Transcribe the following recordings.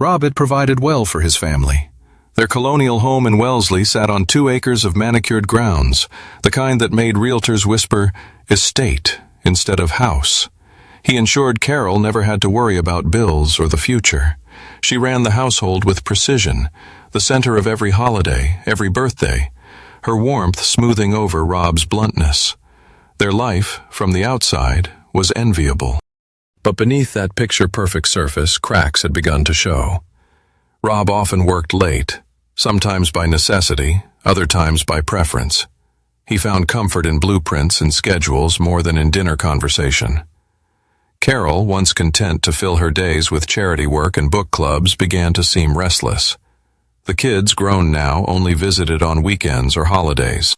Rob had provided well for his family. Their colonial home in Wellesley sat on 2 acres of manicured grounds, the kind that made realtors whisper, estate, instead of house. He ensured Carol never had to worry about bills or the future. She ran the household with precision, the center of every holiday, every birthday, her warmth smoothing over Rob's bluntness. Their life, from the outside, was enviable. But beneath that picture-perfect surface, cracks had begun to show. Rob often worked late, sometimes by necessity, other times by preference. He found comfort in blueprints and schedules more than in dinner conversation. Carol, once content to fill her days with charity work and book clubs, began to seem restless. The kids, grown now, only visited on weekends or holidays.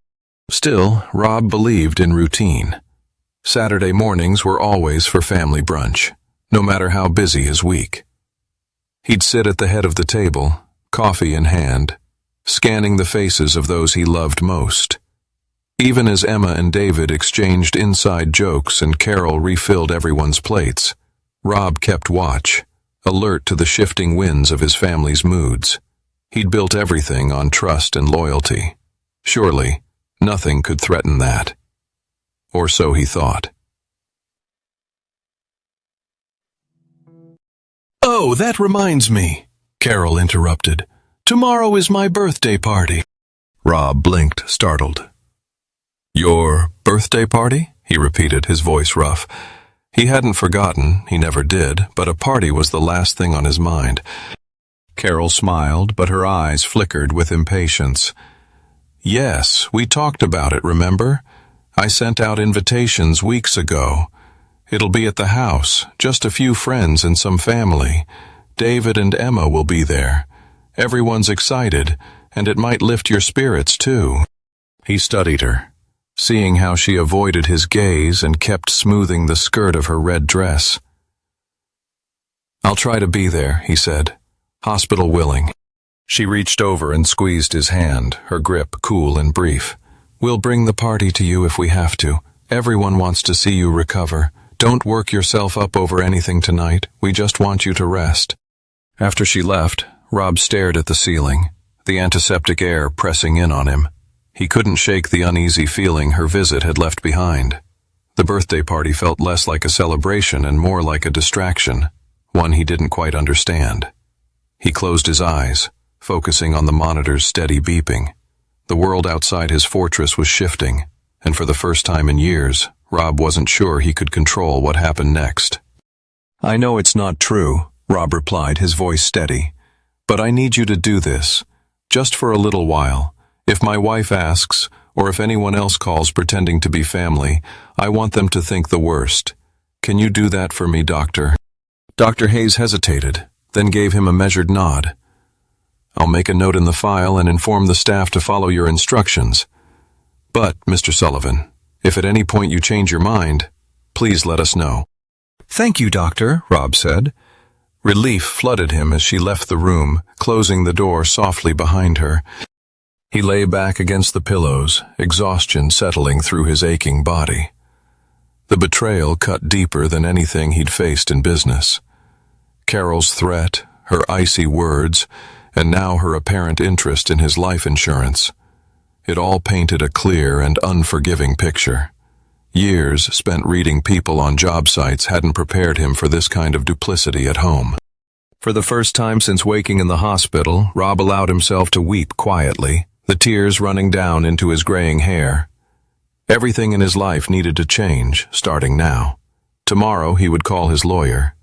Still, Rob believed in routine. Saturday mornings were always for family brunch, no matter how busy his week. He'd sit at the head of the table, coffee in hand, scanning the faces of those he loved most. Even as Emma and David exchanged inside jokes and Carol refilled everyone's plates, Rob kept watch, alert to the shifting winds of his family's moods. He'd built everything on trust and loyalty. Surely, nothing could threaten that. Or so he thought. "Oh, that reminds me," Carol interrupted. "Tomorrow is my birthday party." Rob blinked, startled. "Your birthday party?" he repeated, his voice rough. He hadn't forgotten, he never did, but a party was the last thing on his mind. Carol smiled, but her eyes flickered with impatience. "Yes, we talked about it, remember? I sent out invitations weeks ago. It'll be at the house, just a few friends and some family. David and Emma will be there. Everyone's excited, and it might lift your spirits too." He studied her, seeing how she avoided his gaze and kept smoothing the skirt of her red dress. "I'll try to be there," he said, hospital willing. She reached over and squeezed his hand, her grip cool and brief. "We'll bring the party to you if we have to. Everyone wants to see you recover. Don't work yourself up over anything tonight. We just want you to rest." After she left, Rob stared at the ceiling, the antiseptic air pressing in on him. He couldn't shake the uneasy feeling her visit had left behind. The birthday party felt less like a celebration and more like a distraction, one he didn't quite understand. He closed his eyes, focusing on the monitor's steady beeping. The world outside his fortress was shifting, and for the first time in years, Rob wasn't sure he could control what happened next. "I know it's not true," Rob replied, his voice steady. "But I need you to do this, just for a little while. If my wife asks, or if anyone else calls pretending to be family, I want them to think the worst. Can you do that for me, Doctor?" Dr. Hayes hesitated, then gave him a measured nod. "I'll make a note in the file and inform the staff to follow your instructions. But, Mr. Sullivan, if at any point you change your mind, please let us know." "Thank you, Doctor," Rob said. Relief flooded him as she left the room, closing the door softly behind her. He lay back against the pillows, exhaustion settling through his aching body. The betrayal cut deeper than anything he'd faced in business. Carol's threat, her icy words, and now her apparent interest in his life insurance. It all painted a clear and unforgiving picture. Years spent reading people on job sites hadn't prepared him for this kind of duplicity at home. For the first time since waking in the hospital, Rob allowed himself to weep quietly, the tears running down into his graying hair. Everything in his life needed to change, starting now. Tomorrow he would call his lawyer.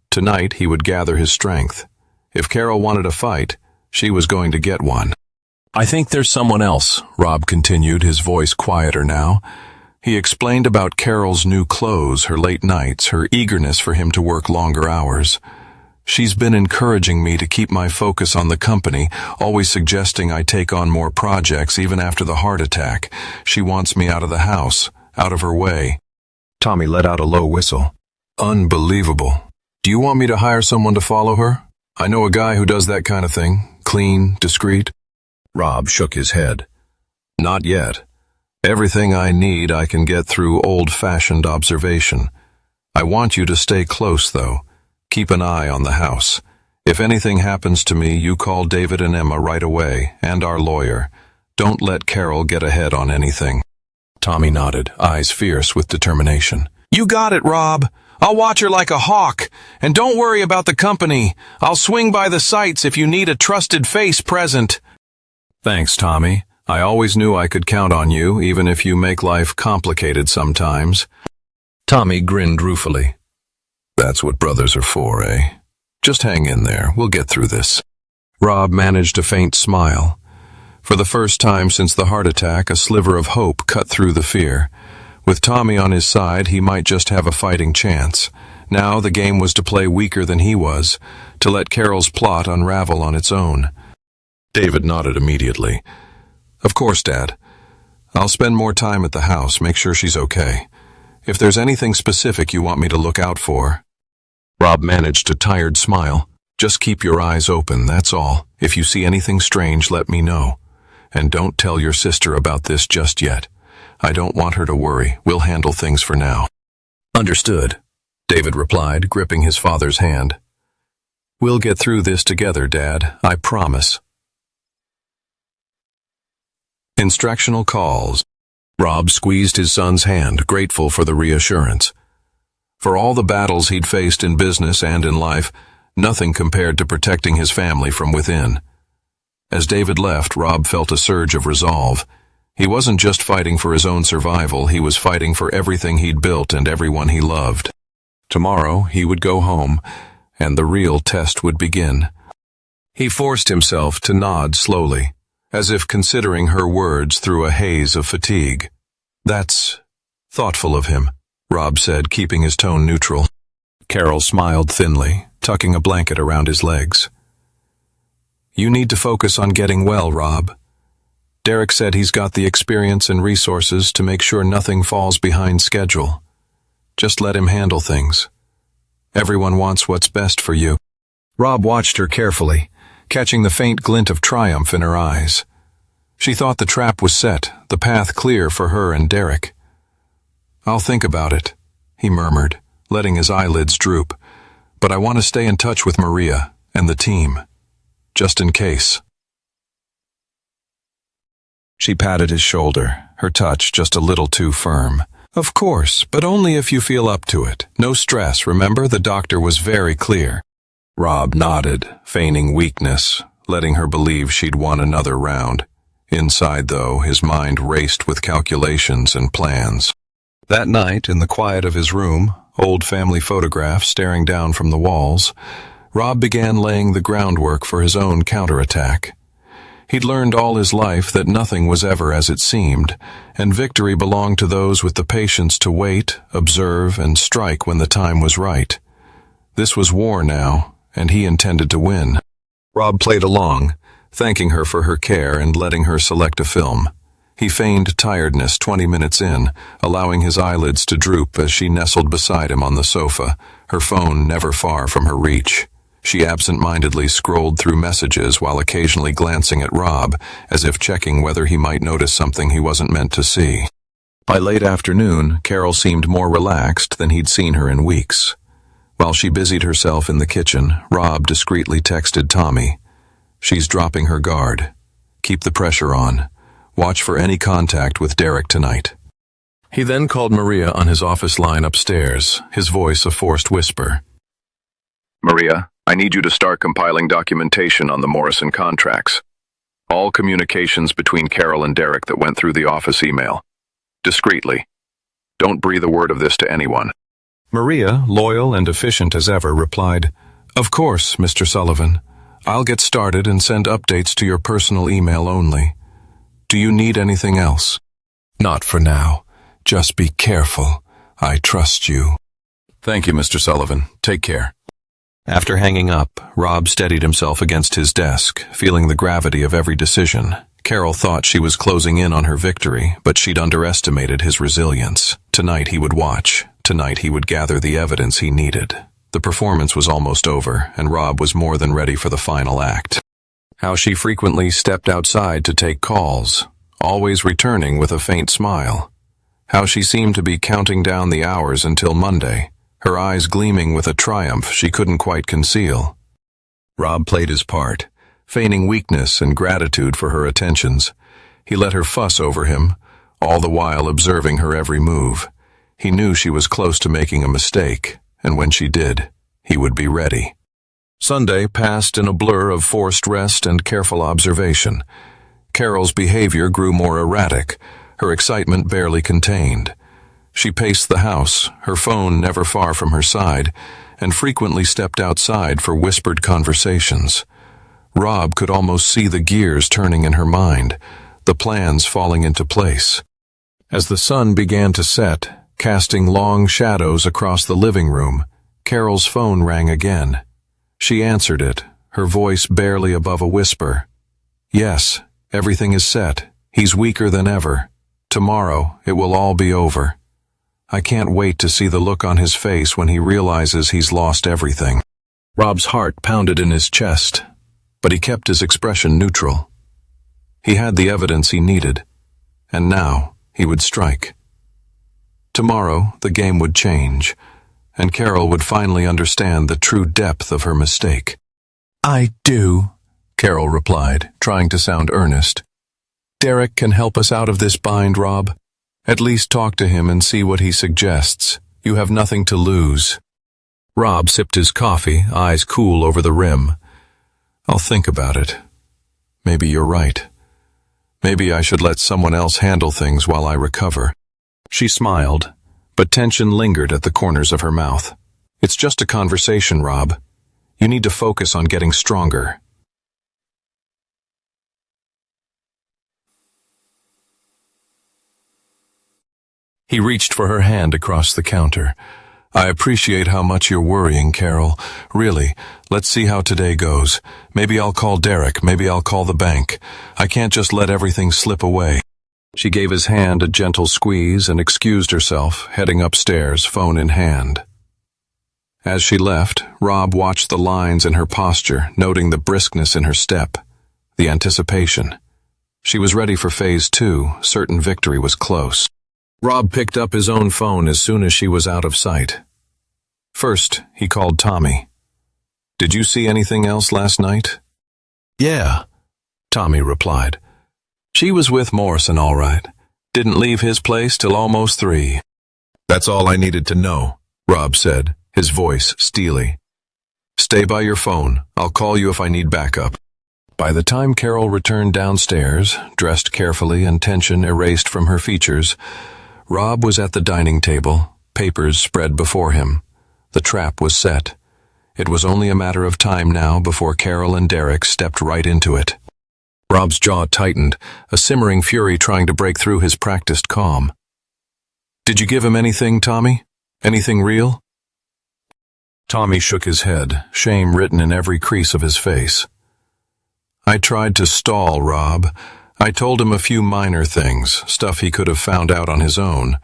Tonight he would gather his strength. If Carol wanted a fight, she was going to get one. "I think there's someone else," Rob continued, his voice quieter now. He explained about Carol's new clothes, her late nights, her eagerness for him to work longer hours. "She's been encouraging me to keep my focus on the company, always suggesting I take on more projects even after the heart attack. She wants me out of the house, out of her way." Tommy let out a low whistle. "Unbelievable. Do you want me to hire someone to follow her? I know a guy who does that kind of thing, clean, discreet." Rob shook his head. "Not yet. Everything I need I can get through old-fashioned observation. I want you to stay close, though. Keep an eye on the house. If anything happens to me, you call David and Emma right away, and our lawyer. Don't let Carol get ahead on anything." Tommy nodded, eyes fierce with determination. "You got it, Rob. I'll watch her like a hawk. And don't worry about the company. I'll swing by the sites if you need a trusted face present." "Thanks, Tommy. I always knew I could count on you, even if you make life complicated sometimes." Tommy grinned ruefully. "That's what brothers are for, eh? Just hang in there. We'll get through this." Rob managed a faint smile. For the first time since the heart attack, a sliver of hope cut through the fear. With Tommy on his side, he might just have a fighting chance. Now the game was to play weaker than he was, to let Carol's plot unravel on its own. David nodded immediately. "Of course, Dad. I'll spend more time at the house, make sure she's okay. If there's anything specific you want me to look out for." Rob managed a tired smile. "Just keep your eyes open, that's all. If you see anything strange, let me know. And don't tell your sister about this just yet. I don't want her to worry. We'll handle things for now." "Understood," David replied, gripping his father's hand. "We'll get through this together, Dad. I promise." Instructional calls. Rob squeezed his son's hand, grateful for the reassurance. For all the battles he'd faced in business and in life, nothing compared to protecting his family from within. As David left, Rob felt a surge of resolve. He wasn't just fighting for his own survival, he was fighting for everything he'd built and everyone he loved. Tomorrow, he would go home, and the real test would begin. He forced himself to nod slowly, as if considering her words through a haze of fatigue. "That's thoughtful of him," Rob said, keeping his tone neutral. Carol smiled thinly, tucking a blanket around his legs. "You need to focus on getting well, Rob. Derek said he's got the experience and resources to make sure nothing falls behind schedule. Just let him handle things. Everyone wants what's best for you." Rob watched her carefully, catching the faint glint of triumph in her eyes. She thought the trap was set, the path clear for her and Derek. "I'll think about it," he murmured, letting his eyelids droop. "But I want to stay in touch with Maria and the team, just in case." She patted his shoulder, her touch just a little too firm. "Of course, but only if you feel up to it. No stress, remember? The doctor was very clear." Rob nodded, feigning weakness, letting her believe she'd won another round. Inside, though, his mind raced with calculations and plans. That night, in the quiet of his room, old family photographs staring down from the walls, Rob began laying the groundwork for his own counterattack. He'd learned all his life that nothing was ever as it seemed, and victory belonged to those with the patience to wait, observe, and strike when the time was right. This was war now, and he intended to win. Rob played along, thanking her for her care and letting her select a film. He feigned tiredness 20 minutes in, allowing his eyelids to droop as she nestled beside him on the sofa, her phone never far from her reach. She absent-mindedly scrolled through messages while occasionally glancing at Rob, as if checking whether he might notice something he wasn't meant to see. By late afternoon, Carol seemed more relaxed than he'd seen her in weeks. While she busied herself in the kitchen, Rob discreetly texted Tommy. "She's dropping her guard. Keep the pressure on. Watch for any contact with Derek tonight." He then called Maria on his office line upstairs, his voice a forced whisper. "Maria, I need you to start compiling documentation on the Morrison contracts. All communications between Carol and Derek that went through the office email. Discreetly. Don't breathe a word of this to anyone." Maria, loyal and efficient as ever, replied, "Of course, Mr. Sullivan. I'll get started and send updates to your personal email only. Do you need anything else?" "Not for now. Just be careful. I trust you." "Thank you, Mr. Sullivan. Take care." After hanging up, Rob steadied himself against his desk, feeling the gravity of every decision. Carol thought she was closing in on her victory, but she'd underestimated his resilience. Tonight he would watch. Tonight he would gather the evidence he needed. The performance was almost over, and Rob was more than ready for the final act. How she frequently stepped outside to take calls, always returning with a faint smile. How she seemed to be counting down the hours until Monday, her eyes gleaming with a triumph she couldn't quite conceal. Rob played his part, feigning weakness and gratitude for her attentions. He let her fuss over him, all the while observing her every move. He knew she was close to making a mistake, and when she did, he would be ready. Sunday passed in a blur of forced rest and careful observation. Carol's behavior grew more erratic, her excitement barely contained. She paced the house, her phone never far from her side, and frequently stepped outside for whispered conversations. Rob could almost see the gears turning in her mind, the plans falling into place. As the sun began to set, casting long shadows across the living room, Carol's phone rang again. She answered it, her voice barely above a whisper. "Yes, everything is set. He's weaker than ever. Tomorrow, it will all be over. I can't wait to see the look on his face when he realizes he's lost everything." Rob's heart pounded in his chest, but he kept his expression neutral. He had the evidence he needed, and now he would strike. Tomorrow, the game would change, and Carol would finally understand the true depth of her mistake. "I do," Carol replied, trying to sound earnest. "Derek can help us out of this bind, Rob. At least talk to him and see what he suggests. You have nothing to lose." Rob sipped his coffee, eyes cool over the rim. "I'll think about it. Maybe you're right. Maybe I should let someone else handle things while I recover." She smiled, but tension lingered at the corners of her mouth. "It's just a conversation, Rob. You need to focus on getting stronger." He reached for her hand across the counter. "I appreciate how much you're worrying, Carol. Really, let's see how today goes. Maybe I'll call Derek, maybe I'll call the bank. I can't just let everything slip away." She gave his hand a gentle squeeze and excused herself, heading upstairs, phone in hand. As she left, Rob watched the lines in her posture, noting the briskness in her step, the anticipation. She was ready for phase 2, certain victory was close. Rob picked up his own phone as soon as she was out of sight. First, he called Tommy. "Did you see anything else last night?" "Yeah," Tommy replied. "She was with Morrison all right. Didn't leave his place till almost 3. "That's all I needed to know," Rob said, his voice steely. "Stay by your phone. I'll call you if I need backup." By the time Carol returned downstairs, dressed carefully and tension erased from her features, Rob was at the dining table, papers spread before him. The trap was set. It was only a matter of time now before Carol and Derek stepped right into it. Rob's jaw tightened, a simmering fury trying to break through his practiced calm. "Did you give him anything, Tommy? Anything real?" Tommy shook his head, shame written in every crease of his face. "I tried to stall Rob. I told him a few minor things, stuff he could have found out on his own,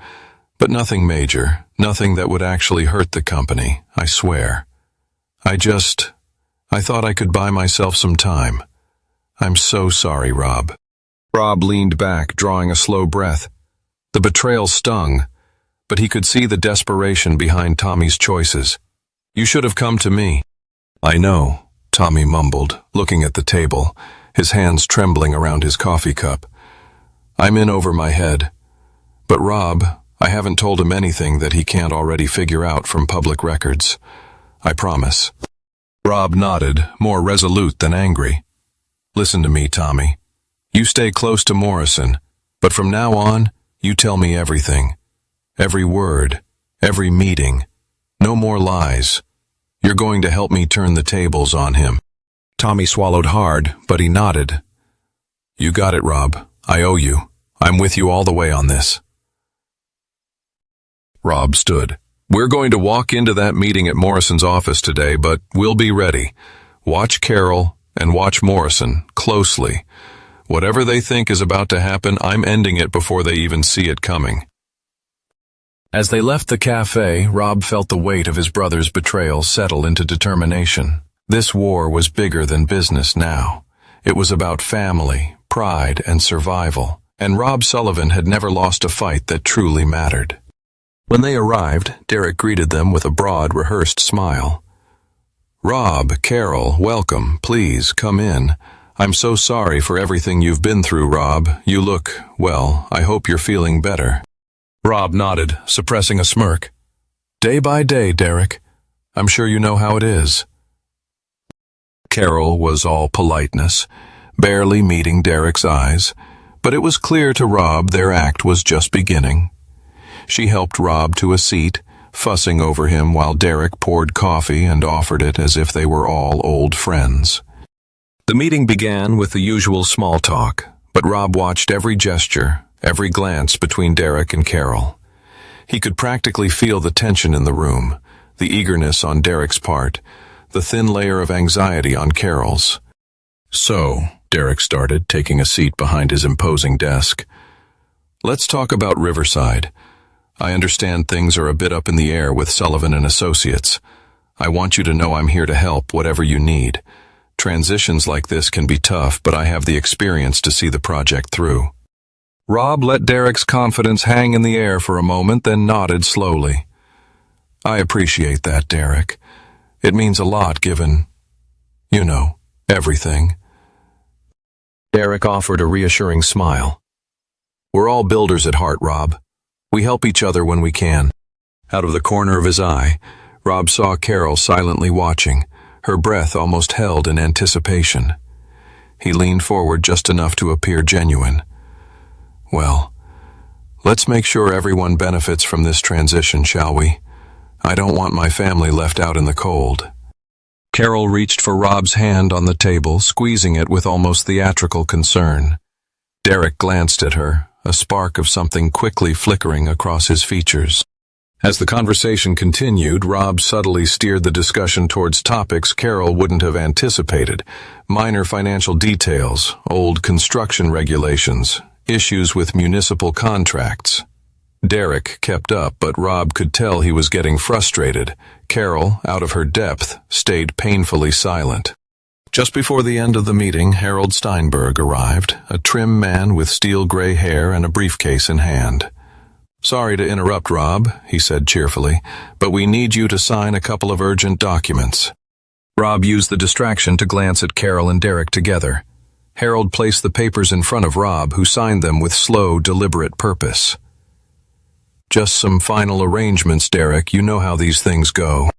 but nothing major, nothing that would actually hurt the company, I swear. I thought I could buy myself some time. I'm so sorry, Rob." Rob leaned back, drawing a slow breath. The betrayal stung, but he could see the desperation behind Tommy's choices. "You should have come to me." "I know," Tommy mumbled, looking at the table, his hands trembling around his coffee cup. "I'm in over my head. But Rob, I haven't told him anything that he can't already figure out from public records. I promise." Rob nodded, more resolute than angry. "Listen to me, Tommy. You stay close to Morrison, but from now on, you tell me everything. Every word, every meeting. No more lies. You're going to help me turn the tables on him." Tommy swallowed hard, but he nodded. "You got it, Rob. I owe you. I'm with you all the way on this." Rob stood. "We're going to walk into that meeting at Morrison's office today, but we'll be ready. Watch Carol and watch Morrison closely. Whatever they think is about to happen, I'm ending it before they even see it coming." As they left the cafe, Rob felt the weight of his brother's betrayal settle into determination. This war was bigger than business now. It was about family, pride, and survival, and Rob Sullivan had never lost a fight that truly mattered. When they arrived, Derek greeted them with a broad, rehearsed smile. "Rob, Carol, welcome. Please, come in. I'm so sorry for everything you've been through, Rob. You look, well, I hope you're feeling better." Rob nodded, suppressing a smirk. "Day by day, Derek. I'm sure you know how it is." Carol was all politeness, barely meeting Derek's eyes, but it was clear to Rob their act was just beginning. She helped Rob to a seat, fussing over him while Derek poured coffee and offered it as if they were all old friends. The meeting began with the usual small talk, but Rob watched every gesture, every glance between Derek and Carol. He could practically feel the tension in the room, the eagerness on Derek's part, the thin layer of anxiety on Carol's. "So," Derek started, taking a seat behind his imposing desk, "let's talk about Riverside. I understand things are a bit up in the air with Sullivan and Associates. I want you to know I'm here to help whatever you need. Transitions like this can be tough, but I have the experience to see the project through." Rob let Derek's confidence hang in the air for a moment, then nodded slowly. "I appreciate that, Derek. It means a lot given, everything." Derek offered a reassuring smile. "We're all builders at heart, Rob. We help each other when we can." Out of the corner of his eye, Rob saw Carol silently watching, her breath almost held in anticipation. He leaned forward just enough to appear genuine. "Well, let's make sure everyone benefits from this transition, shall we? I don't want my family left out in the cold." Carol reached for Rob's hand on the table, squeezing it with almost theatrical concern. Derek glanced at her, a spark of something quickly flickering across his features. As the conversation continued, Rob subtly steered the discussion towards topics Carol wouldn't have anticipated: minor financial details, old construction regulations, issues with municipal contracts. Derek kept up, but Rob could tell he was getting frustrated. Carol, out of her depth, stayed painfully silent. Just before the end of the meeting, Harold Steinberg arrived, a trim man with steel-gray hair and a briefcase in hand. "Sorry to interrupt, Rob," he said cheerfully, "but we need you to sign a couple of urgent documents." Rob used the distraction to glance at Carol and Derek together. Harold placed the papers in front of Rob, who signed them with slow, deliberate purpose. "Just some final arrangements, Derek. You know how these things go."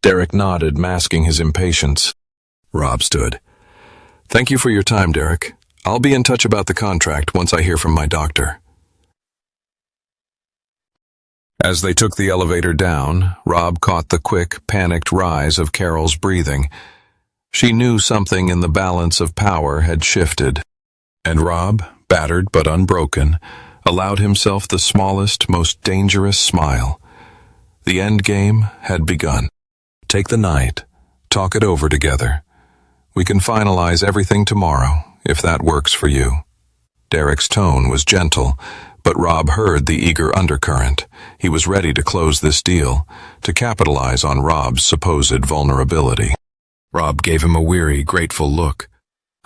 Derek nodded, masking his impatience. Rob stood. "Thank you for your time, Derek. I'll be in touch about the contract once I hear from my doctor." As they took the elevator down, Rob caught the quick, panicked rise of Carol's breathing. She knew something in the balance of power had shifted, and Rob, battered but unbroken, allowed himself the smallest, most dangerous smile. The end game had begun. "Take the night. Talk it over together. We can finalize everything tomorrow, if that works for you." Derek's tone was gentle, but Rob heard the eager undercurrent. He was ready to close this deal, to capitalize on Rob's supposed vulnerability. Rob gave him a weary, grateful look.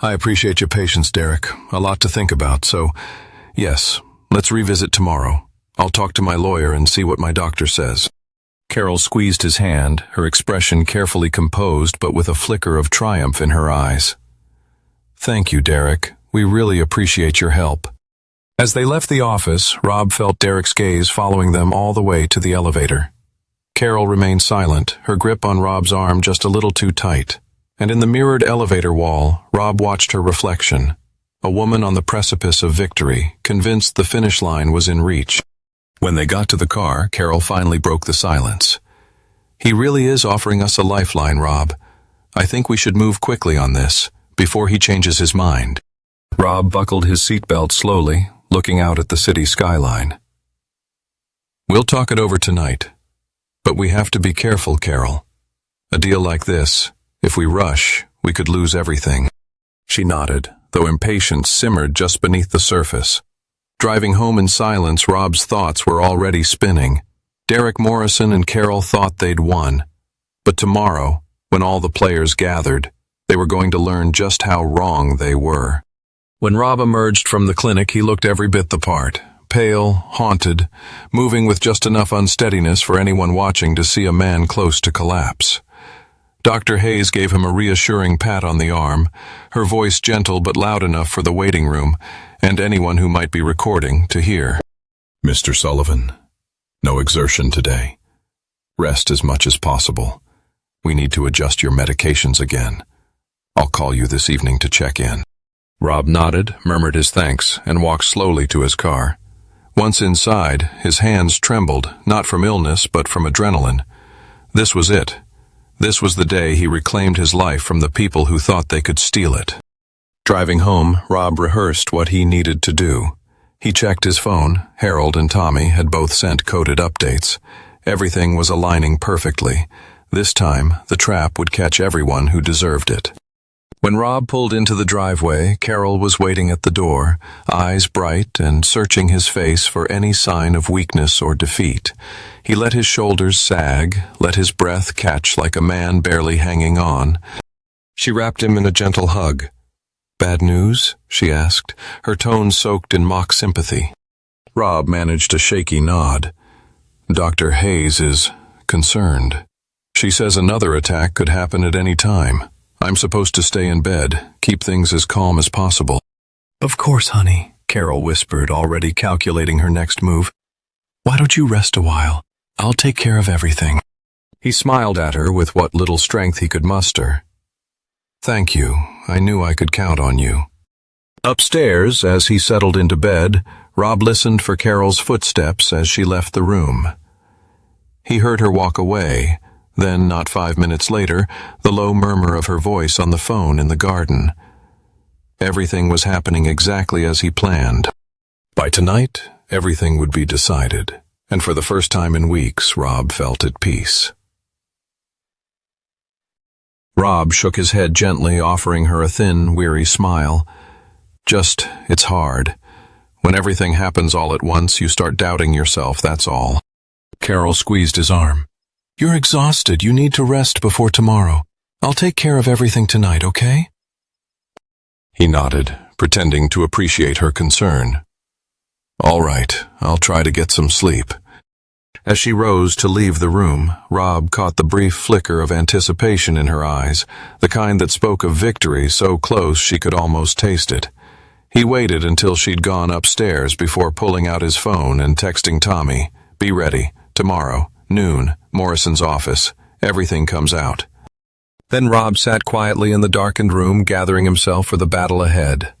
"I appreciate your patience, Derek. A lot to think about, so, yes, let's revisit tomorrow. I'll talk to my lawyer and see what my doctor says." Carol squeezed his hand, her expression carefully composed but with a flicker of triumph in her eyes. "Thank you, Derek. We really appreciate your help." As they left the office, Rob felt Derek's gaze following them all the way to the elevator. Carol remained silent, her grip on Rob's arm just a little too tight. And in the mirrored elevator wall, Rob watched her reflection, a woman on the precipice of victory, convinced the finish line was in reach. When they got to the car, Carol finally broke the silence. "He really is offering us a lifeline, Rob. I think we should move quickly on this, before he changes his mind." Rob buckled his seatbelt slowly, looking out at the city skyline. "We'll talk it over tonight. But we have to be careful, Carol. A deal like this, if we rush, we could lose everything." She nodded, though impatience simmered just beneath the surface. Driving home in silence, Rob's thoughts were already spinning. Derek Morrison and Carol thought they'd won. But tomorrow, when all the players gathered, they were going to learn just how wrong they were. When Rob emerged from the clinic, he looked every bit the part. Pale, haunted, moving with just enough unsteadiness for anyone watching to see a man close to collapse. Dr. Hayes gave him a reassuring pat on the arm, her voice gentle but loud enough for the waiting room and anyone who might be recording to hear. Mr. Sullivan, no exertion today. Rest as much as possible. We need to adjust your medications again. I'll call you this evening to check in. Rob nodded, murmured his thanks, and walked slowly to his car. Once inside, his hands trembled, not from illness, but from adrenaline. This was it. This was the day he reclaimed his life from the people who thought they could steal it. Driving home, Rob rehearsed what he needed to do. He checked his phone. Harold and Tommy had both sent coded updates. Everything was aligning perfectly. This time, the trap would catch everyone who deserved it. When Rob pulled into the driveway, Carol was waiting at the door, eyes bright and searching his face for any sign of weakness or defeat. He let his shoulders sag, let his breath catch like a man barely hanging on. She wrapped him in a gentle hug. "Bad news?" she asked, her tone soaked in mock sympathy. Rob managed a shaky nod. "Dr. Hayes is concerned. She says another attack could happen at any time. I'm supposed to stay in bed, keep things as calm as possible." "Of course, honey," Carol whispered, already calculating her next move. "Why don't you rest a while? I'll take care of everything." He smiled at her with what little strength he could muster. "Thank you. I knew I could count on you." Upstairs, as he settled into bed, Rob listened for Carol's footsteps as she left the room. He heard her walk away. Then, not 5 minutes later, the low murmur of her voice on the phone in the garden. Everything was happening exactly as he planned. By tonight, everything would be decided, and for the first time in weeks, Rob felt at peace. Rob shook his head gently, offering her a thin, weary smile. It's hard. When everything happens all at once, you start doubting yourself, that's all." Carol squeezed his arm. "You're exhausted. You need to rest before tomorrow. I'll take care of everything tonight, okay?" He nodded, pretending to appreciate her concern. "All right, I'll try to get some sleep." As she rose to leave the room, Rob caught the brief flicker of anticipation in her eyes, the kind that spoke of victory so close she could almost taste it. He waited until she'd gone upstairs before pulling out his phone and texting Tommy, "Be ready. Tomorrow, noon, Morrison's office. Everything comes out." Then Rob sat quietly in the darkened room, gathering himself for the battle ahead.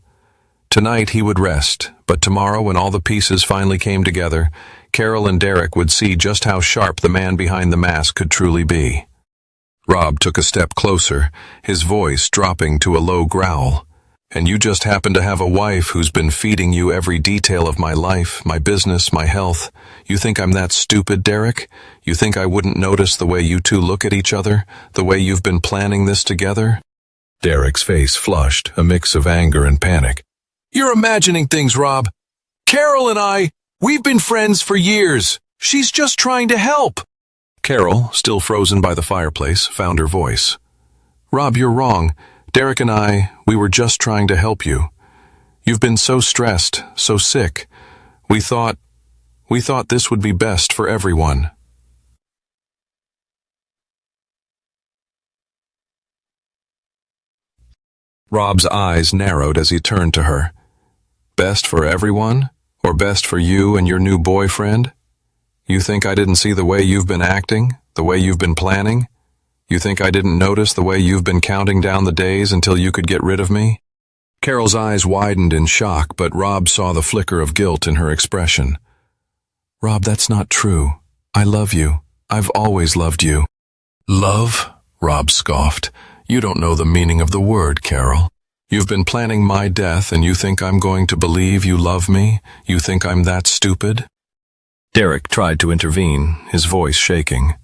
Tonight he would rest, but tomorrow, when all the pieces finally came together, Carol and Derek would see just how sharp the man behind the mask could truly be. Rob took a step closer, his voice dropping to a low growl. "And you just happen to have a wife who's been feeding you every detail of my life, my business, my health. You think I'm that stupid, Derek? You think I wouldn't notice the way you two look at each other, the way you've been planning this together?" Derek's face flushed, a mix of anger and panic. "You're imagining things, Rob. Carol and we've been friends for years. She's just trying to help." Carol, still frozen by the fireplace, found her voice. "Rob, you're wrong. Derek and we were just trying to help you. You've been so stressed, so sick. We thought this would be best for everyone." Rob's eyes narrowed as he turned to her. "Best for everyone? Or best for you and your new boyfriend? You think I didn't see the way you've been acting, the way you've been planning? You think I didn't notice the way you've been counting down the days until you could get rid of me?" Carol's eyes widened in shock, but Rob saw the flicker of guilt in her expression. "Rob, that's not true. I love you. I've always loved you." "Love?" Rob scoffed. "You don't know the meaning of the word, Carol. You've been planning my death, and you think I'm going to believe you love me? You think I'm that stupid?" Derek tried to intervene, his voice shaking.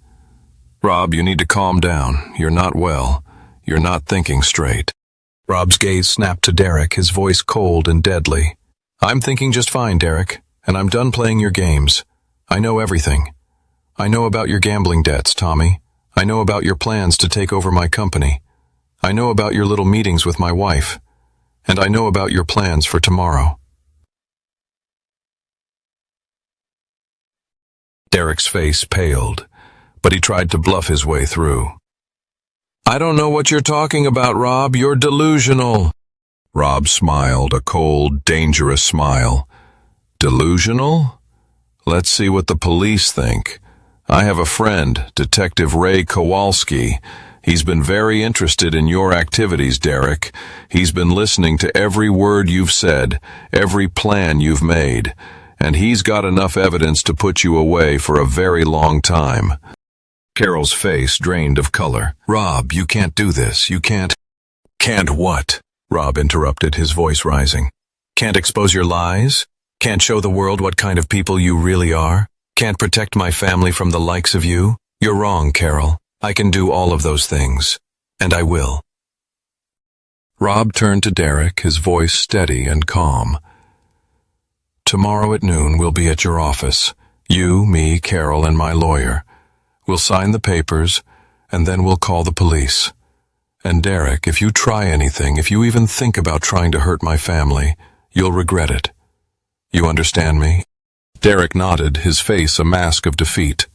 "Rob, you need to calm down. You're not well. You're not thinking straight." Rob's gaze snapped to Derek, his voice cold and deadly. "I'm thinking just fine, Derek, and I'm done playing your games. I know everything. I know about your gambling debts, Tommy. I know about your plans to take over my company. I know about your little meetings with my wife. And I know about your plans for tomorrow." Derek's face paled, but he tried to bluff his way through. I don't know what you're talking about, Rob. You're delusional. Rob smiled, a cold, dangerous smile. Delusional? Let's see what the police think. I have a friend, Detective Ray Kowalski. He's been very interested in your activities, Derek. He's been listening to every word you've said, every plan you've made, and he's got enough evidence to put you away for a very long time. Carol's face drained of color. Rob, you can't do this. You can't. Can't what? Rob interrupted, his voice rising. Can't expose your lies? Can't show the world what kind of people you really are? Can't protect my family from the likes of you? You're wrong, Carol. I can do all of those things. And I will. Rob turned to Derek, his voice steady and calm. Tomorrow at noon we'll be at your office. You, me, Carol, and my lawyer. We'll sign the papers, and then we'll call the police. And Derek, if you try anything, if you even think about trying to hurt my family, you'll regret it. You understand me? Derek nodded, his face a mask of defeat.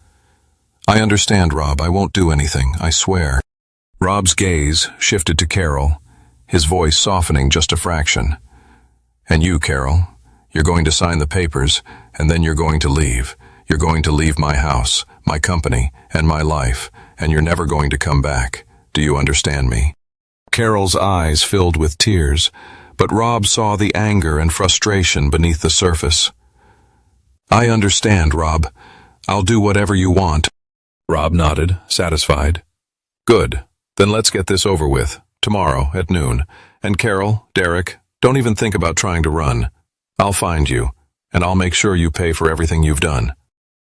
I understand, Rob. I won't do anything, I swear. Rob's gaze shifted to Carol, his voice softening just a fraction. And you, Carol, you're going to sign the papers, and then you're going to leave. You're going to leave my house, my company, and my life, and you're never going to come back. Do you understand me? Carol's eyes filled with tears, but Rob saw the anger and frustration beneath the surface. I understand, Rob. I'll do whatever you want. Rob nodded, satisfied. Good. Then let's get this over with, tomorrow at noon. And Carol, Derek, don't even think about trying to run. I'll find you, and I'll make sure you pay for everything you've done.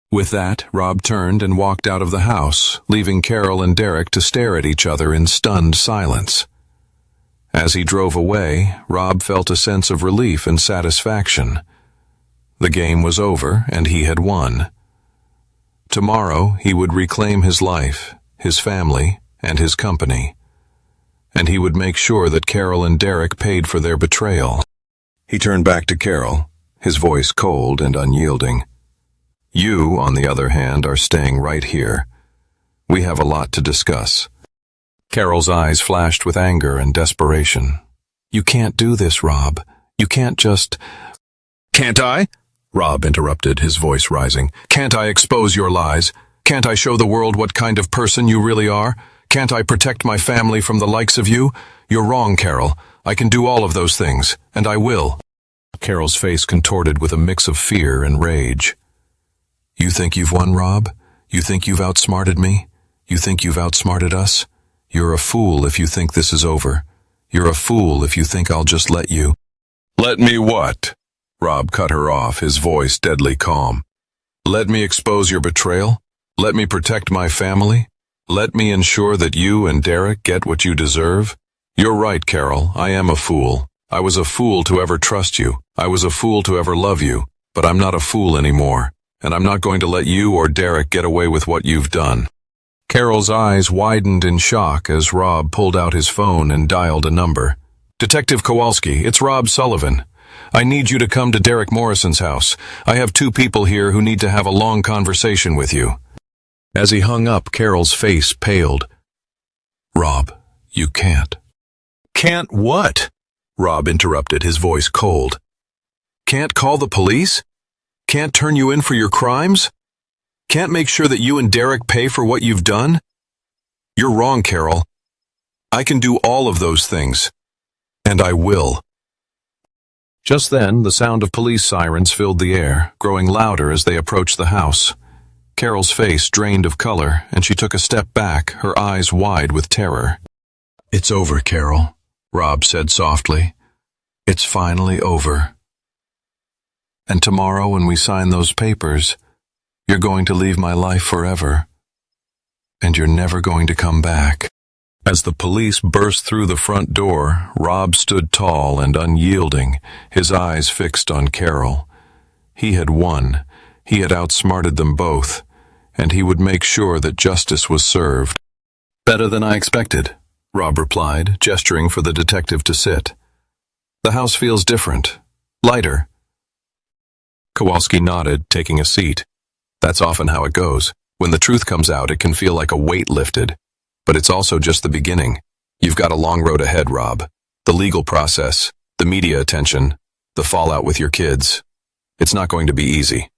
With that, Rob turned and walked out of the house, leaving Carol and Derek to stare at each other in stunned silence. As he drove away, Rob felt a sense of relief and satisfaction. The game was over, and he had won. Tomorrow, he would reclaim his life, his family, and his company. And he would make sure that Carol and Derek paid for their betrayal. He turned back to Carol, his voice cold and unyielding. You, on the other hand, are staying right here. We have a lot to discuss. Carol's eyes flashed with anger and desperation. You can't do this, Rob. You can't just... Can't I? Rob interrupted, his voice rising. Can't I expose your lies? Can't I show the world what kind of person you really are? Can't I protect my family from the likes of you? You're wrong, Carol. I can do all of those things, and I will. Carol's face contorted with a mix of fear and rage. You think you've won, Rob? You think you've outsmarted me? You think you've outsmarted us? You're a fool if you think this is over. You're a fool if you think I'll just let you. Let me what? Rob cut her off, his voice deadly calm. Let me expose your betrayal? Let me protect my family? Let me ensure that you and Derek get what you deserve? You're right, Carol. I am a fool. I was a fool to ever trust you. I was a fool to ever love you. But I'm not a fool anymore. And I'm not going to let you or Derek get away with what you've done. Carol's eyes widened in shock as Rob pulled out his phone and dialed a number. Detective Kowalski, it's Rob Sullivan. I need you to come to Derek Morrison's house. I have 2 people here who need to have a long conversation with you. As he hung up, Carol's face paled. Rob, you can't. Can't what? Rob interrupted, his voice cold. Can't call the police? Can't turn you in for your crimes? Can't make sure that you and Derek pay for what you've done? You're wrong, Carol. I can do all of those things. And I will. Just then, the sound of police sirens filled the air, growing louder as they approached the house. Carol's face drained of color, and she took a step back, her eyes wide with terror. It's over, Carol, Rob said softly. It's finally over. And tomorrow when we sign those papers, you're going to leave my life forever. And you're never going to come back. As the police burst through the front door, Rob stood tall and unyielding, his eyes fixed on Carol. He had won. He had outsmarted them both, and he would make sure that justice was served. Better than I expected, Rob replied, gesturing for the detective to sit. The house feels different, lighter. Kowalski nodded, taking a seat. That's often how it goes. When the truth comes out, it can feel like a weight lifted. But it's also just the beginning. You've got a long road ahead, Rob. The legal process, the media attention, the fallout with your kids. It's not going to be easy.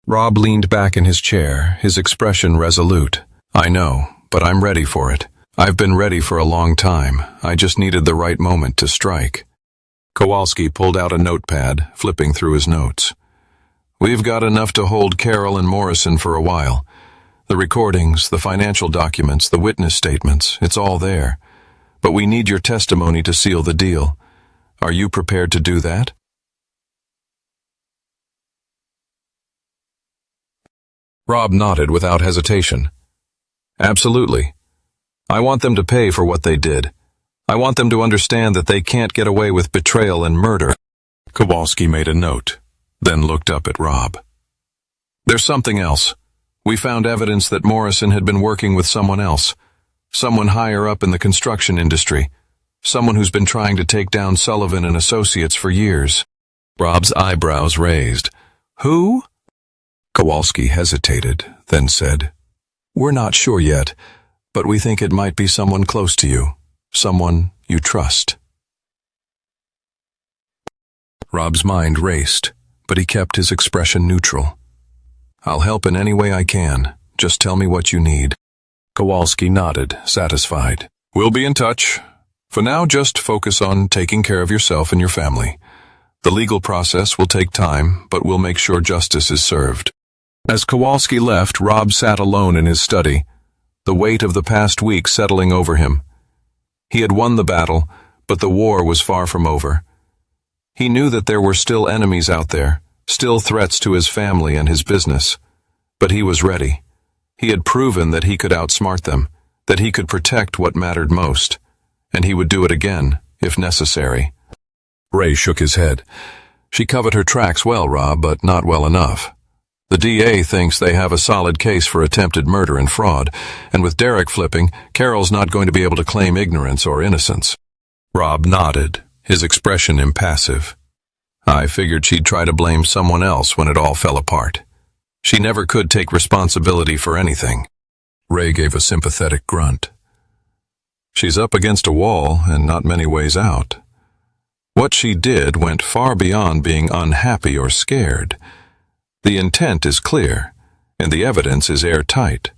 Rob leaned back in his chair, his expression resolute. I know, but I'm ready for it. I've been ready for a long time. I just needed the right moment to strike. Kowalski pulled out a notepad, flipping through his notes. We've got enough to hold Carol and Morrison for a while. The recordings, the financial documents, the witness statements, it's all there. But we need your testimony to seal the deal. Are you prepared to do that? Rob nodded without hesitation. Absolutely. I want them to pay for what they did. I want them to understand that they can't get away with betrayal and murder. Kowalski made a note, then looked up at Rob. There's something else. We found evidence that Morrison had been working with someone else, someone higher up in the construction industry, someone who's been trying to take down Sullivan and Associates for years. Rob's eyebrows raised. Who? Kowalski hesitated, then said, We're not sure yet, but we think it might be someone close to you, someone you trust. Rob's mind raced, but he kept his expression neutral. I'll help in any way I can. Just tell me what you need. Kowalski nodded, satisfied. We'll be in touch. For now, just focus on taking care of yourself and your family. The legal process will take time, but we'll make sure justice is served. As Kowalski left, Rob sat alone in his study, the weight of the past week settling over him. He had won the battle, but the war was far from over. He knew that there were still enemies out there, still threats to his family and his business. But he was ready. He had proven that he could outsmart them, that he could protect what mattered most, and he would do it again, if necessary. Ray shook his head. She covered her tracks well, Rob, but not well enough. The DA thinks they have a solid case for attempted murder and fraud, and with Derek flipping, Carol's not going to be able to claim ignorance or innocence. Rob nodded, his expression impassive. I figured she'd try to blame someone else when it all fell apart. She never could take responsibility for anything. Ray gave a sympathetic grunt. She's up against a wall and not many ways out. What she did went far beyond being unhappy or scared. The intent is clear, and the evidence is airtight.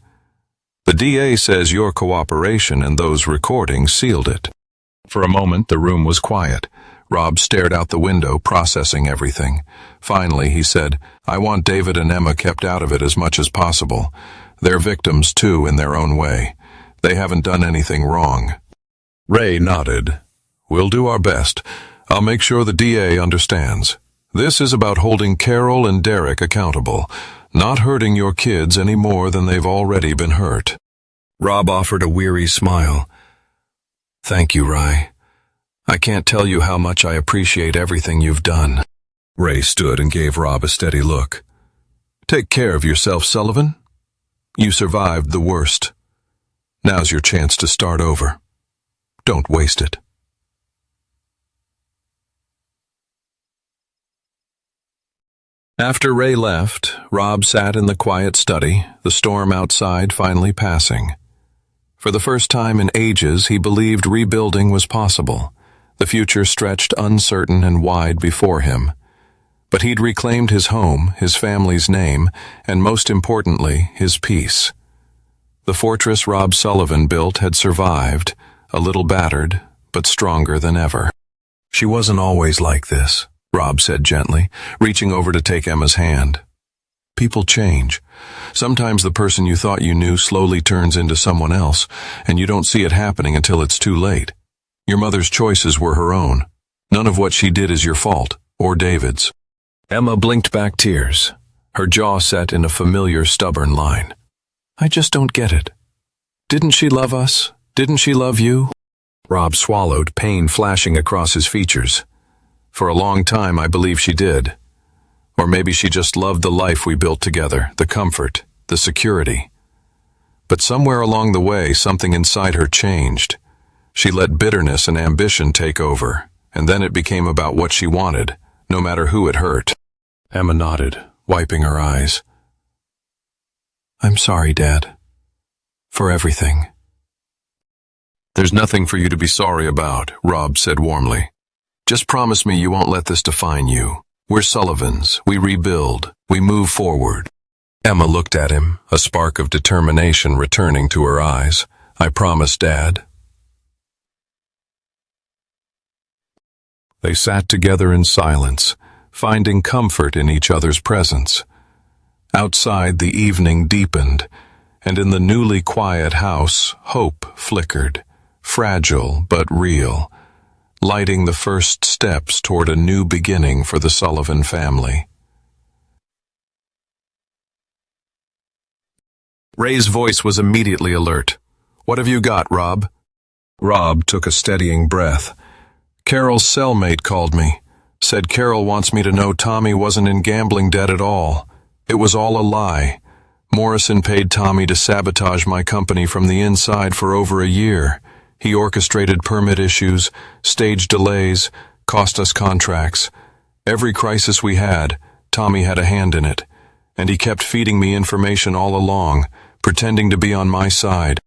The DA says your cooperation and those recordings sealed it. For a moment, the room was quiet. Rob stared out the window, processing everything. Finally, he said, I want David and Emma kept out of it as much as possible. They're victims, too, in their own way. They haven't done anything wrong. Ray nodded. We'll do our best. I'll make sure the DA understands. This is about holding Carol and Derek accountable, not hurting your kids any more than they've already been hurt. Rob offered a weary smile. Thank you, Ray. I can't tell you how much I appreciate everything you've done. Ray stood and gave Rob a steady look. Take care of yourself, Sullivan. You survived the worst. Now's your chance to start over. Don't waste it. After Ray left, Rob sat in the quiet study, the storm outside finally passing. For the first time in ages, he believed rebuilding was possible. The future stretched uncertain and wide before him. But he'd reclaimed his home, his family's name, and most importantly, his peace. The fortress Rob Sullivan built had survived, a little battered, but stronger than ever. She wasn't always like this, Rob said gently, reaching over to take Emma's hand. People change. Sometimes the person you thought you knew slowly turns into someone else, and you don't see it happening until it's too late. Your mother's choices were her own. None of what she did is your fault, or David's. Emma blinked back tears, her jaw set in a familiar, stubborn line. I just don't get it. Didn't she love us? Didn't she love you? Rob swallowed, pain flashing across his features. For a long time, I believe she did. Or maybe she just loved the life we built together, the comfort, the security. But somewhere along the way, something inside her changed. She let bitterness and ambition take over, and then it became about what she wanted, no matter who it hurt. Emma nodded, wiping her eyes. I'm sorry, Dad. For everything. There's nothing for you to be sorry about, Rob said warmly. Just promise me you won't let this define you. We're Sullivans. We rebuild. We move forward. Emma looked at him, a spark of determination returning to her eyes. I promise, Dad. They sat together in silence, finding comfort in each other's presence. Outside, the evening deepened, and in the newly quiet house, hope flickered, fragile but real, lighting the first steps toward a new beginning for the Sullivan family. Ray's voice was immediately alert. "What have you got, Rob?" Rob took a steadying breath. "Carol's cellmate called me. Said Carol wants me to know Tommy wasn't in gambling debt at all. It was all a lie. Morrison paid Tommy to sabotage my company from the inside for over a year. He orchestrated permit issues, staged delays, cost us contracts. Every crisis we had, Tommy had a hand in it. And he kept feeding me information all along, pretending to be on my side."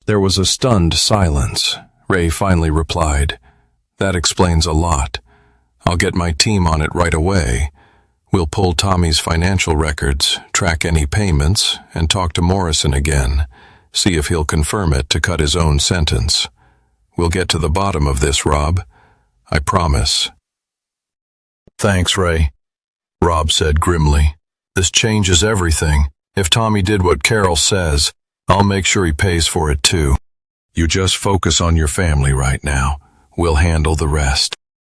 There was a stunned silence. Ray finally replied, "That explains a lot. I'll get my team on it right away. We'll pull Tommy's financial records, track any payments, and talk to Morrison again. See if he'll confirm it to cut his own sentence. We'll get to the bottom of this, Rob. I promise." "Thanks, Ray," Rob said grimly. "This changes everything. If Tommy did what Carol says, I'll make sure he pays for it too. You just focus on your family right now. We'll handle the rest."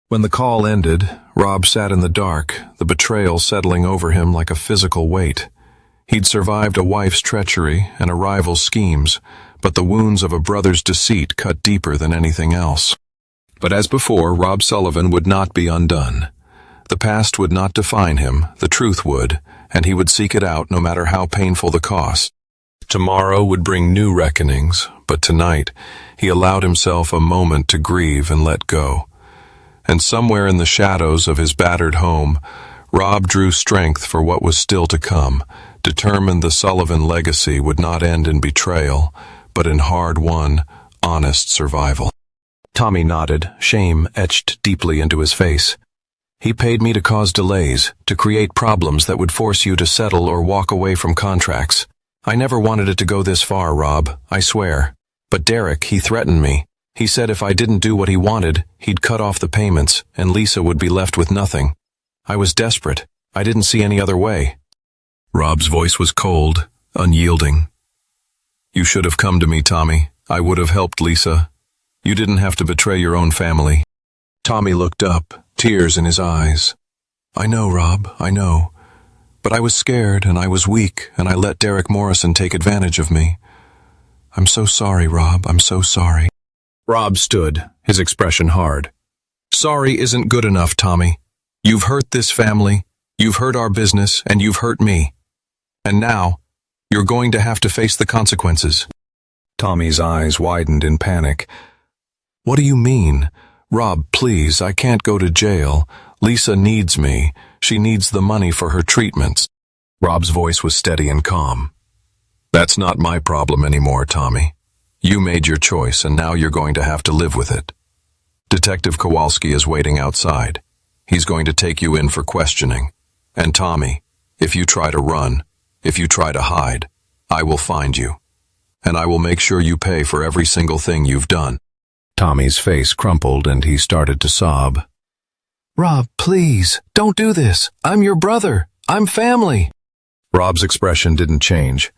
When the call ended, Rob sat in the dark, the betrayal settling over him like a physical weight. He'd survived a wife's treachery and a rival's schemes, but the wounds of a brother's deceit cut deeper than anything else. But as before, Rob Sullivan would not be undone. The past would not define him, the truth would, and he would seek it out no matter how painful the cost. Tomorrow would bring new reckonings, but tonight he allowed himself a moment to grieve and let go. And somewhere in the shadows of his battered home, Rob drew strength for what was still to come, determined the Sullivan legacy would not end in betrayal, but in hard-won, honest survival. Tommy nodded, shame etched deeply into his face. "He paid me to cause delays, to create problems that would force you to settle or walk away from contracts. I never wanted it to go this far, Rob, I swear. But Derek, he threatened me. He said if I didn't do what he wanted, he'd cut off the payments, and Lisa would be left with nothing. I was desperate. I didn't see any other way." Rob's voice was cold, unyielding. "You should have come to me, Tommy. I would have helped Lisa. You didn't have to betray your own family." Tommy looked up, tears in his eyes. "I know, Rob, I know. But I was scared, and I was weak, and I let Derek Morrison take advantage of me. I'm so sorry, Rob, I'm so sorry." Rob stood, his expression hard. "Sorry isn't good enough, Tommy. You've hurt this family, you've hurt our business, and you've hurt me. And now, you're going to have to face the consequences." Tommy's eyes widened in panic. "What do you mean? Rob, please, I can't go to jail. Lisa needs me. She needs the money for her treatments." Rob's voice was steady and calm. "That's not my problem anymore, Tommy. You made your choice, and now you're going to have to live with it. Detective Kowalski is waiting outside. He's going to take you in for questioning. And Tommy, if you try to run, if you try to hide, I will find you. And I will make sure you pay for every single thing you've done." Tommy's face crumpled and he started to sob. "Rob, please, don't do this. I'm your brother. I'm family." Rob's expression didn't change.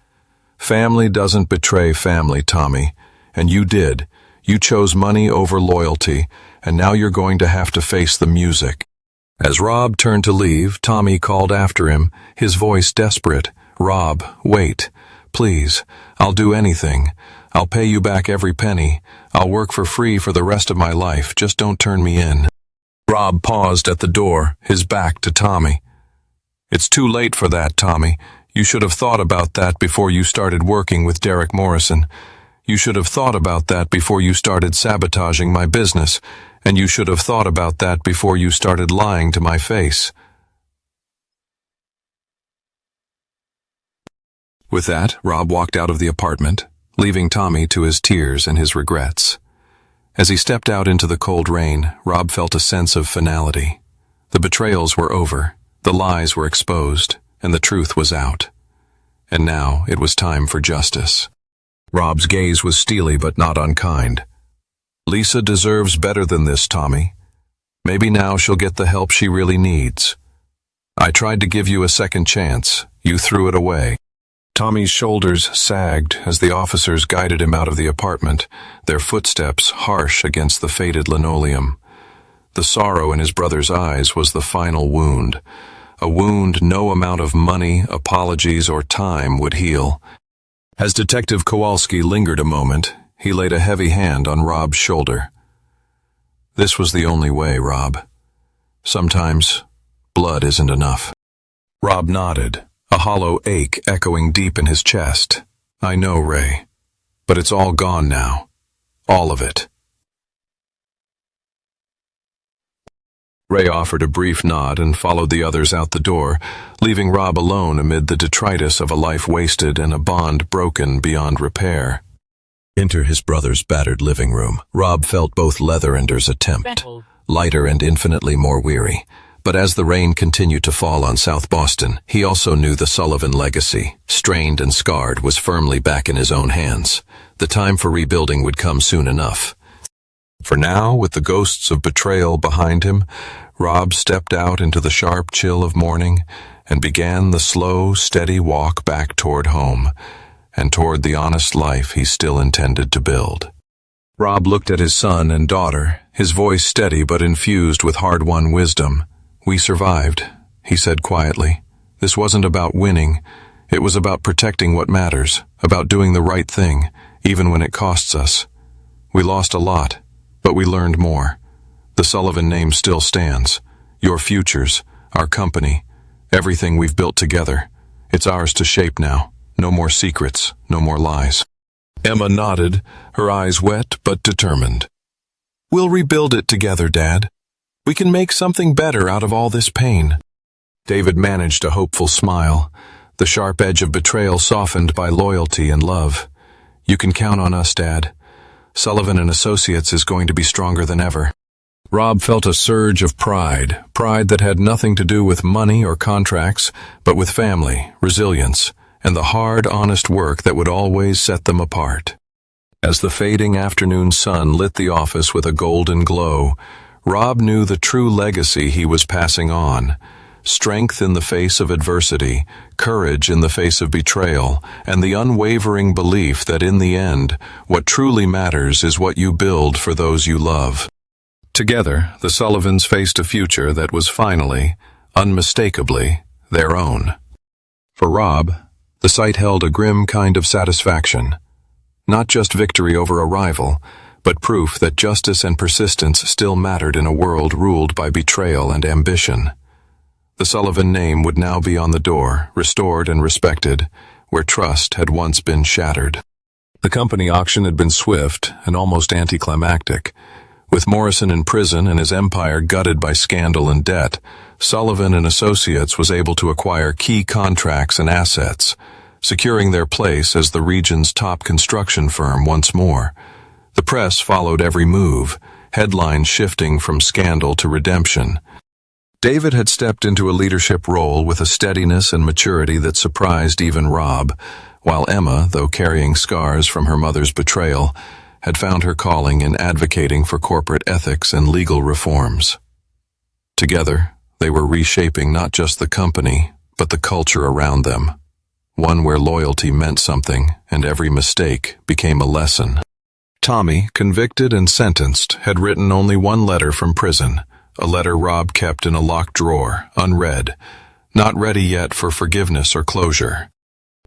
"Family doesn't betray family, Tommy. And you did. You chose money over loyalty, and now you're going to have to face the music." As Rob turned to leave, Tommy called after him, his voice desperate. "Rob, wait. Please. I'll do anything. I'll pay you back every penny. I'll work for free for the rest of my life. Just don't turn me in." Rob paused at the door, his back to Tommy. "It's too late for that, Tommy. You should have thought about that before you started working with Derek Morrison. You should have thought about that before you started sabotaging my business, and you should have thought about that before you started lying to my face." With that, Rob walked out of the apartment, leaving Tommy to his tears and his regrets. As he stepped out into the cold rain, Rob felt a sense of finality. The betrayals were over, the lies were exposed, and the truth was out. And now it was time for justice. Rob's gaze was steely but not unkind. Lisa deserves better than this, Tommy. Maybe now she'll get the help she really needs. I tried to give you a second chance. You threw it away. Tommy's shoulders sagged as the officers guided him out of the apartment, their footsteps harsh against the faded linoleum. The sorrow in his brother's eyes was the final wound, a wound no amount of money, apologies, or time would heal. As Detective Kowalski lingered a moment, he laid a heavy hand on Rob's shoulder. This was the only way, Rob. Sometimes, blood isn't enough. Rob nodded, a hollow ache echoing deep in his chest. I know, Ray. But it's all gone now. All of it. Ray offered a brief nod and followed the others out the door, leaving Rob alone amid the detritus of a life wasted and a bond broken beyond repair. Enter his brother's battered living room. Rob felt both Leatherender's attempt, lighter and infinitely more weary. But as the rain continued to fall on South Boston, he also knew the Sullivan legacy, strained and scarred, was firmly back in his own hands. The time for rebuilding would come soon enough. For now, with the ghosts of betrayal behind him, Rob stepped out into the sharp chill of morning and began the slow, steady walk back toward home, and toward the honest life he still intended to build. Rob looked at his son and daughter, his voice steady but infused with hard-won wisdom. We survived, he said quietly. This wasn't about winning. It was about protecting what matters, about doing the right thing, even when it costs us. We lost a lot, but we learned more. The Sullivan name still stands. Your futures, our company, everything we've built together. It's ours to shape now. No more secrets, no more lies. Emma nodded, her eyes wet but determined. We'll rebuild it together, Dad. We can make something better out of all this pain. David managed a hopeful smile, the sharp edge of betrayal softened by loyalty and love. You can count on us, Dad. Sullivan and Associates is going to be stronger than ever. Rob felt a surge of pride that had nothing to do with money or contracts, but with family, resilience, and the hard, honest work that would always set them apart. As the fading afternoon sun lit the office with a golden glow, Rob knew the true legacy he was passing on. Strength in the face of adversity, courage in the face of betrayal, and the unwavering belief that in the end, what truly matters is what you build for those you love. Together, the Sullivans faced a future that was finally, unmistakably, their own. For Rob, the sight held a grim kind of satisfaction. Not just victory over a rival, but proof that justice and persistence still mattered in a world ruled by betrayal and ambition. The Sullivan name would now be on the door, restored and respected, where trust had once been shattered. The company auction had been swift and almost anticlimactic. With Morrison in prison and his empire gutted by scandal and debt, Sullivan and Associates was able to acquire key contracts and assets, securing their place as the region's top construction firm once more. The press followed every move, headlines shifting from scandal to redemption. David had stepped into a leadership role with a steadiness and maturity that surprised even Rob, while Emma, though carrying scars from her mother's betrayal, had found her calling in advocating for corporate ethics and legal reforms. Together, they were reshaping not just the company, but the culture around them, one where loyalty meant something and every mistake became a lesson. Tommy, convicted and sentenced, had written only one letter from prison, a letter Rob kept in a locked drawer, unread, not ready yet for forgiveness or closure.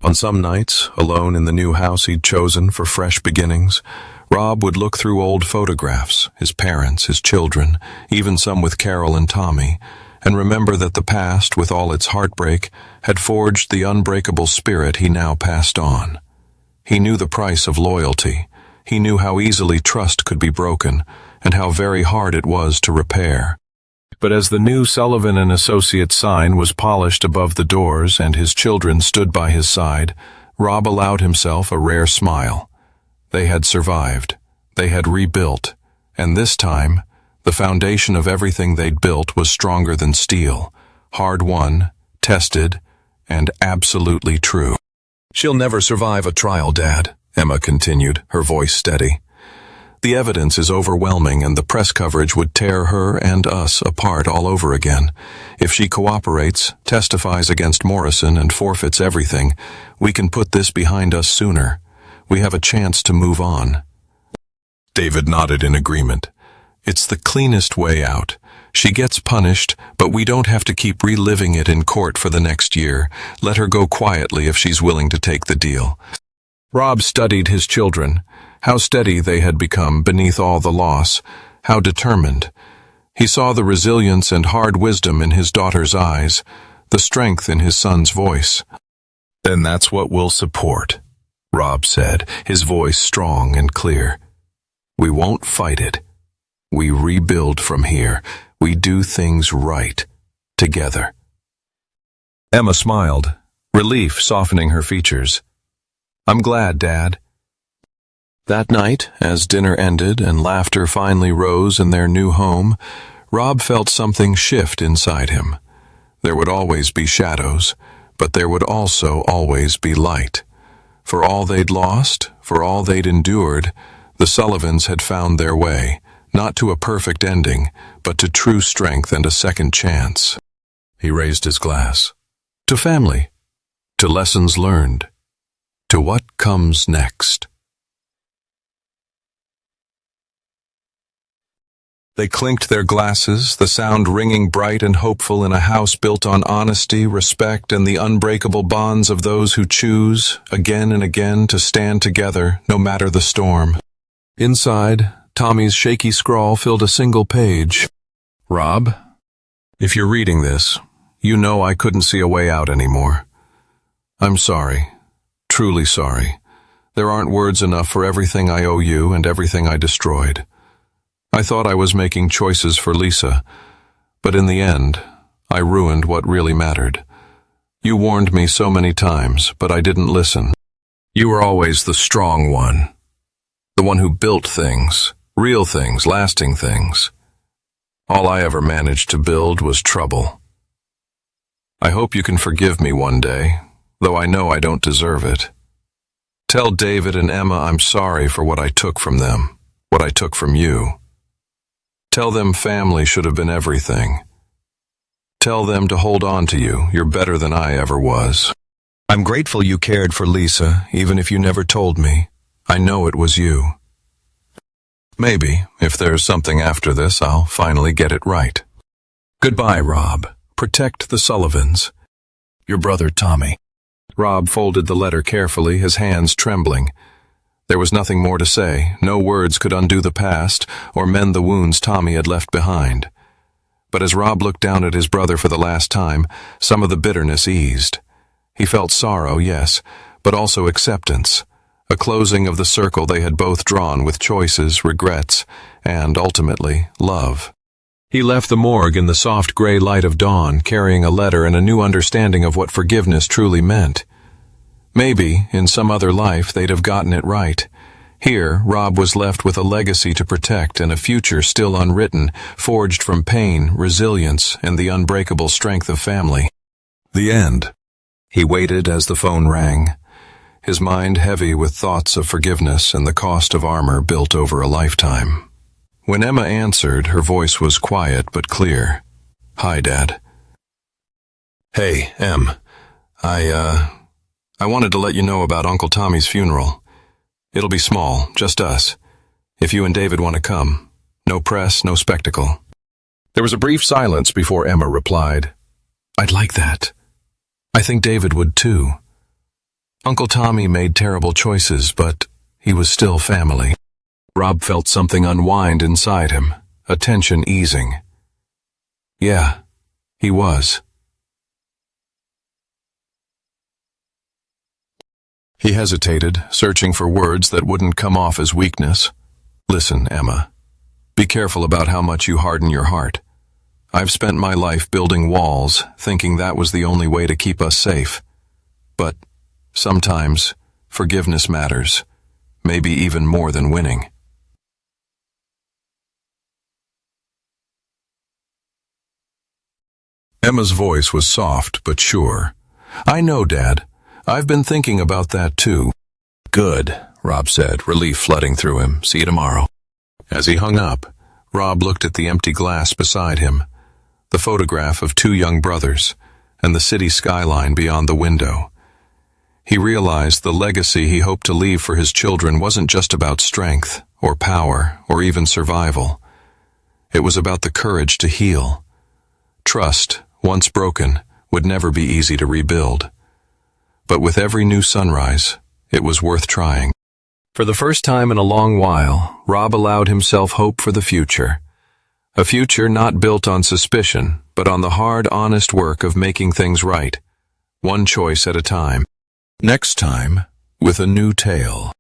On some nights, alone in the new house he'd chosen for fresh beginnings, Rob would look through old photographs, his parents, his children, even some with Carol and Tommy, and remember that the past, with all its heartbreak, had forged the unbreakable spirit he now passed on. He knew the price of loyalty. He knew how easily trust could be broken, and how very hard it was to repair. But as the new Sullivan and Associates sign was polished above the doors and his children stood by his side, Rob allowed himself a rare smile. They had survived. They had rebuilt. And this time, the foundation of everything they'd built was stronger than steel, hard-won, tested, and absolutely true. "She'll never survive a trial, Dad," Emma continued, her voice steady. "The evidence is overwhelming, and the press coverage would tear her and us apart all over again. If she cooperates, testifies against Morrison, and forfeits everything, we can put this behind us sooner. We have a chance to move on." David nodded in agreement. "It's the cleanest way out. She gets punished, but we don't have to keep reliving it in court for the next year. Let her go quietly if she's willing to take the deal." Rob studied his children. How steady they had become beneath all the loss. How determined. He saw the resilience and hard wisdom in his daughter's eyes, the strength in his son's voice. "Then that's what we'll support," Rob said, his voice strong and clear. "We won't fight it. We rebuild from here. We do things right, together." Emma smiled, relief softening her features. "I'm glad, Dad." That night, as dinner ended and laughter finally rose in their new home, Rob felt something shift inside him. There would always be shadows, but there would also always be light. For all they'd lost, for all they'd endured, the Sullivans had found their way, not to a perfect ending, but to true strength and a second chance. He raised his glass. To family. To lessons learned. To what comes next. They clinked their glasses, the sound ringing bright and hopeful in a house built on honesty, respect, and the unbreakable bonds of those who choose, again and again, to stand together, no matter the storm. Inside, Tommy's shaky scrawl filled a single page. "Rob, if you're reading this, you know I couldn't see a way out anymore. I'm sorry, truly sorry. There aren't words enough for everything I owe you and everything I destroyed. I thought I was making choices for Lisa, but in the end, I ruined what really mattered. You warned me so many times, but I didn't listen. You were always the strong one, the one who built things, real things, lasting things. All I ever managed to build was trouble. I hope you can forgive me one day, though I know I don't deserve it. Tell David and Emma I'm sorry for what I took from them, what I took from you. Tell them family should have been everything. Tell them to hold on to you. You're better than I ever was. I'm grateful you cared for Lisa, even if you never told me. I know it was you. Maybe, if there's something after this, I'll finally get it right. Goodbye, Rob. Protect the Sullivans. Your brother, Tommy." Rob folded the letter carefully, his hands trembling. There was nothing more to say. No words could undo the past or mend the wounds Tommy had left behind. But as Rob looked down at his brother for the last time, some of the bitterness eased. He felt sorrow, yes, but also acceptance, a closing of the circle they had both drawn with choices, regrets, and, ultimately, love. He left the morgue in the soft gray light of dawn, carrying a letter and a new understanding of what forgiveness truly meant. Maybe, in some other life, they'd have gotten it right. Here, Rob was left with a legacy to protect and a future still unwritten, forged from pain, resilience, and the unbreakable strength of family. The end. He waited as the phone rang, his mind heavy with thoughts of forgiveness and the cost of armor built over a lifetime. When Emma answered, her voice was quiet but clear. "Hi, Dad." "Hey, Em. I wanted to let you know about Uncle Tommy's funeral. It'll be small, just us. If you and David want to come. No press, no spectacle." There was a brief silence before Emma replied, "I'd like that. I think David would too. Uncle Tommy made terrible choices, but he was still family." Rob felt something unwind inside him, a tension easing. Yeah, he was. He hesitated, searching for words that wouldn't come off as weakness. "Listen, Emma. Be careful about how much you harden your heart. I've spent my life building walls, thinking that was the only way to keep us safe. But sometimes forgiveness matters, maybe even more than winning." Emma's voice was soft but sure. "I know, Dad. I've been thinking about that too." "Good," Rob said, relief flooding through him. "See you tomorrow." As he hung up, Rob looked at the empty glass beside him, the photograph of two young brothers, and the city skyline beyond the window. He realized the legacy he hoped to leave for his children wasn't just about strength, or power, or even survival. It was about the courage to heal. Trust, once broken, would never be easy to rebuild. But with every new sunrise, it was worth trying. For the first time in a long while, Rob allowed himself hope for the future. A future not built on suspicion, but on the hard, honest work of making things right, one choice at a time. Next time, with a new tale.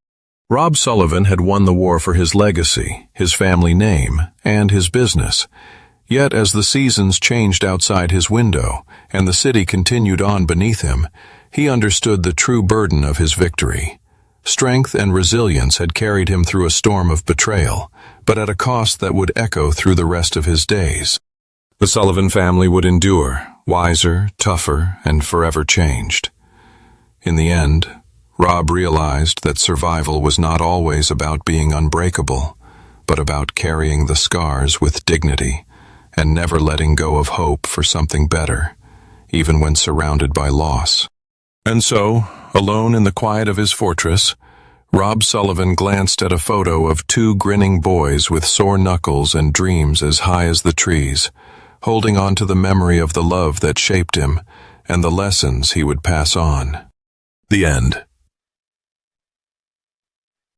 Rob Sullivan had won the war for his legacy, his family name, and his business. Yet as the seasons changed outside his window, and the city continued on beneath him, he understood the true burden of his victory. Strength and resilience had carried him through a storm of betrayal, but at a cost that would echo through the rest of his days. The Sullivan family would endure, wiser, tougher, and forever changed. In the end, Rob realized that survival was not always about being unbreakable, but about carrying the scars with dignity and never letting go of hope for something better, even when surrounded by loss. And so, alone in the quiet of his fortress, Rob Sullivan glanced at a photo of two grinning boys with sore knuckles and dreams as high as the trees, holding on to the memory of the love that shaped him and the lessons he would pass on. The end.